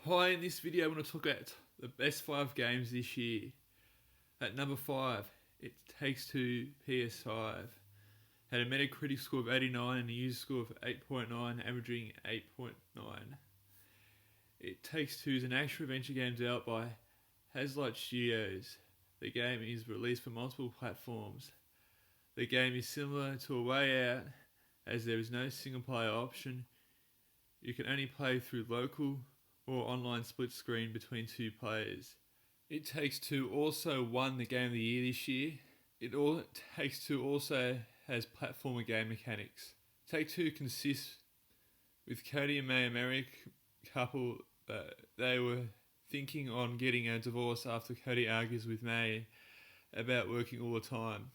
Hi, in this video I'm going to talk about the best 5 games this year. At number 5, It Takes Two PS5. Had a Metacritic score of 89 and a user score of 8.9, averaging 8.9. It Takes Two is an action-adventure game developed by Hazlight Studios. The game is released for multiple platforms. The game is similar to A Way Out, as there is no single-player option. You can only play through local or online split screen between 2 players. It Takes Two also won the Game of the Year this year. It Takes Two also has platformer game mechanics. Take Two consists with Cody and May, a married couple. They were thinking on getting a divorce after Cody argues with May about working all the time.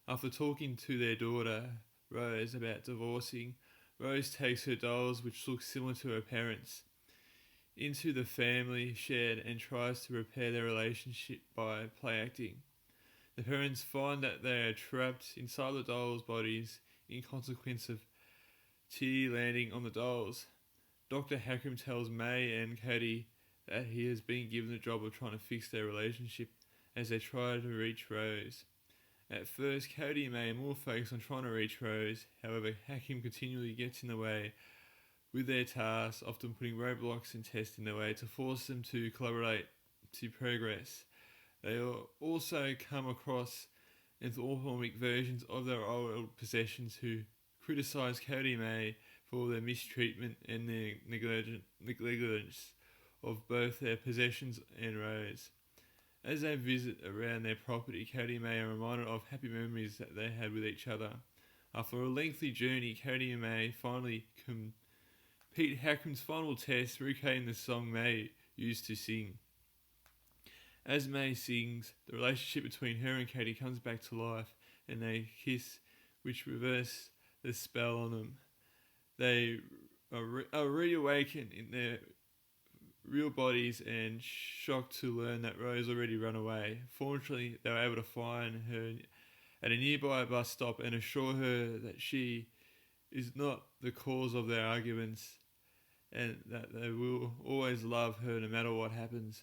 After talking to their daughter, Rose, about divorcing, Rose takes her dolls, which look similar to her parents, into the family shed and tries to repair their relationship by play acting. The parents find that they are trapped inside the dolls' bodies in consequence of T landing on the dolls. Dr. Hakim tells May and Cody that he has been given the job of trying to fix their relationship as they try to reach Rose. At first, Cody and May are more focused on trying to reach Rose. However, Hakim continually gets in the way with their tasks, often putting roadblocks and tests in their way to force them to collaborate to progress. They also come across anthropomorphic versions of their old possessions who criticise Cody and May for their mistreatment and their negligence of both their possessions and Rose. As they visit around their property, Cody and May are reminded of happy memories that they had with each other. After a lengthy journey, Cody and May finally Pete Hakim's final test, recreating the song May used to sing. As May sings, the relationship between her and Cody comes back to life, and they kiss, which reverses the spell on them. They are reawakened in their real bodies and shocked to learn that Rose already run away. Fortunately, they were able to find her at a nearby bus stop and assure her that she is not the cause of their arguments, and that they will always love her no matter what happens.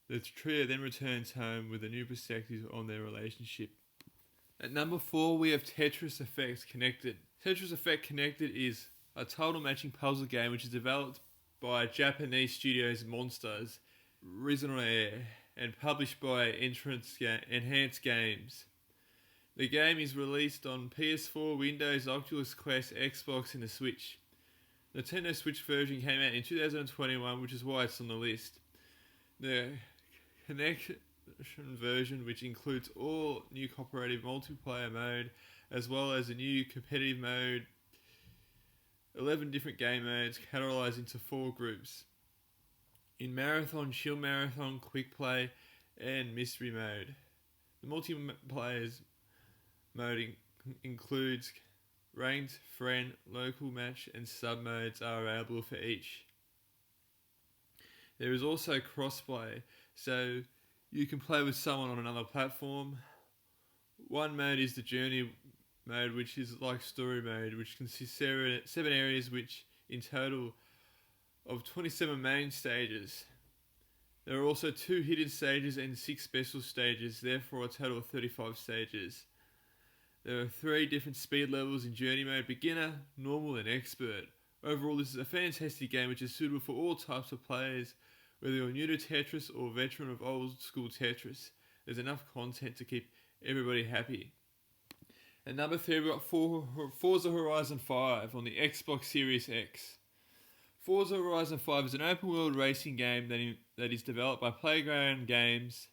The trio then returns home with a new perspective on their relationship. At number 4, we have Tetris Effect Connected. Tetris Effect Connected is a title matching puzzle game which is developed by Japanese studios Monsters, Risen on Air, and published by Enhanced Games. The game is released on PS4, Windows, Oculus Quest, Xbox, and the Switch. The Nintendo Switch version came out in 2021, which is why it's on the list. The Connection version, which includes all new cooperative multiplayer mode, as well as a new competitive mode, 11 different game modes categorized into 4 groups: in Marathon, Shield Marathon, Quick Play, and Mystery Mode. The multiplayer mode includes ranked, friend, local match, and sub modes are available for each. There is also crossplay, so you can play with someone on another platform. One mode is the journey mode, which is like story mode, which consists of 7 areas, which in total of 27 main stages. There are also 2 hidden stages and 6 special stages, therefore a total of 35 stages. There are 3 different speed levels in journey mode: beginner, normal, and expert. Overall, this is a fantastic game which is suitable for all types of players, whether you're new to Tetris or veteran of old school Tetris. There's enough content to keep everybody happy. At number 3, we've got Forza Horizon 5 on the Xbox Series X. Forza Horizon 5 is an open world racing game that is developed by Playground Games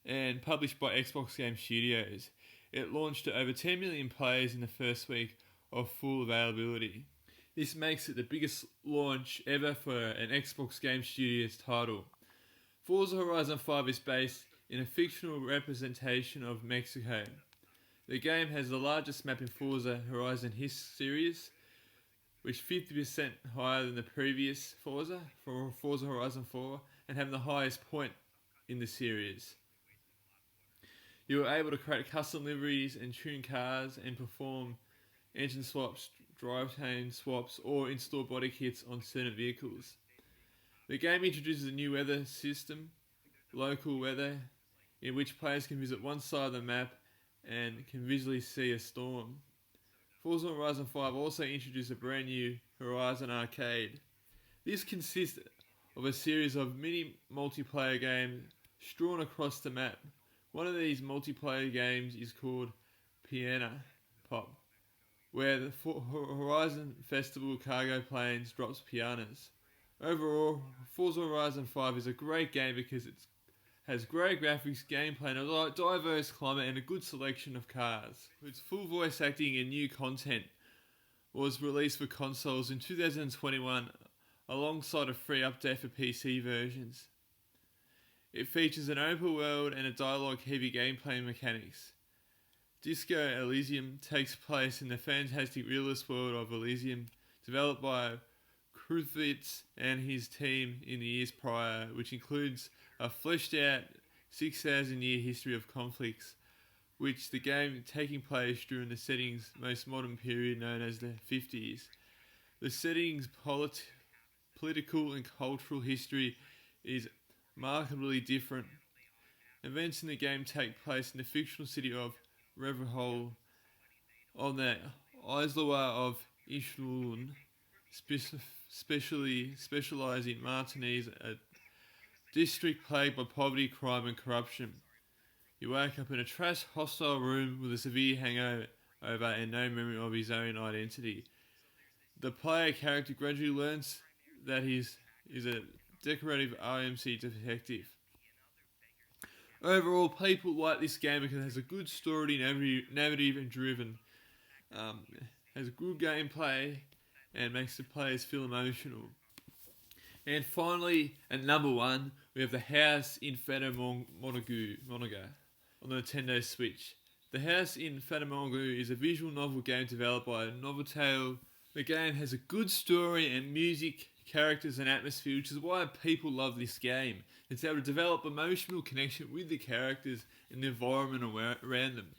and published by Xbox Game Studios. It launched to over 10 million players in the first week of full availability. This makes it the biggest launch ever for an Xbox Game Studios title. Forza Horizon 5 is based in a fictional representation of Mexico. The game has the largest map in Forza Horizon series, which is 50% higher than the previous Forza Horizon 4, and having the highest point in the series. You are able to create custom liveries and tune cars and perform engine swaps, drivetrain swaps, or install body kits on certain vehicles. The game introduces a new weather system, local weather, in which players can visit one side of the map and can visually see a storm. Forza Horizon 5 also introduced a brand new Horizon Arcade. This consists of a series of mini multiplayer games strewn across the map. One of these multiplayer games is called Piano Pop, where the Horizon Festival cargo planes drops pianos. Overall, Forza Horizon 5 is a great game because it has great graphics, gameplay, and a diverse climate and a good selection of cars. Its full voice acting and new content was released for consoles in 2021 alongside a free update for PC versions. It features an open world and a dialogue-heavy gameplay mechanics. Disco Elysium takes place in the fantastic realist world of Elysium, developed by Kruthwitz and his team in the years prior, which includes a fleshed-out 6,000-year history of conflicts, which the game taking place during the setting's most modern period known as the 50s. The setting's political and cultural history is markedly different. Events in the game take place in the fictional city of Reverhole on the Islewa of Ishlun, specialised in Martinez, a district plagued by poverty, crime and corruption. You wake up in a trash, hostile room with a severe hangover and no memory of his own identity. The player character gradually learns that he is a decorative RMC detective. Overall, people like this game because it has a good story, narrative and driven, has good gameplay, and makes the players feel emotional. And finally, at number 1, we have The House in Fata Monaga on the Nintendo Switch. The House in Fata Monaga is a visual novel game developed by Novotel. The game has a good story and music, characters and atmosphere, which is why people love this game. It's able to develop emotional connection with the characters and the environment around them.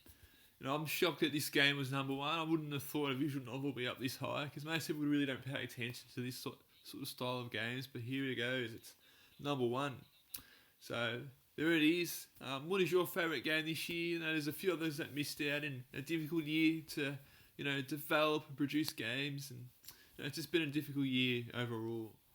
And I'm shocked that this game was number 1. I wouldn't have thought a visual novel would be up this high, because most people really don't pay attention to this sort of style of games, but here it goes, it's number 1. So there it is. What is your favourite game this year? There's a few others that missed out in a difficult year to develop and produce games, and it's just been a difficult year overall.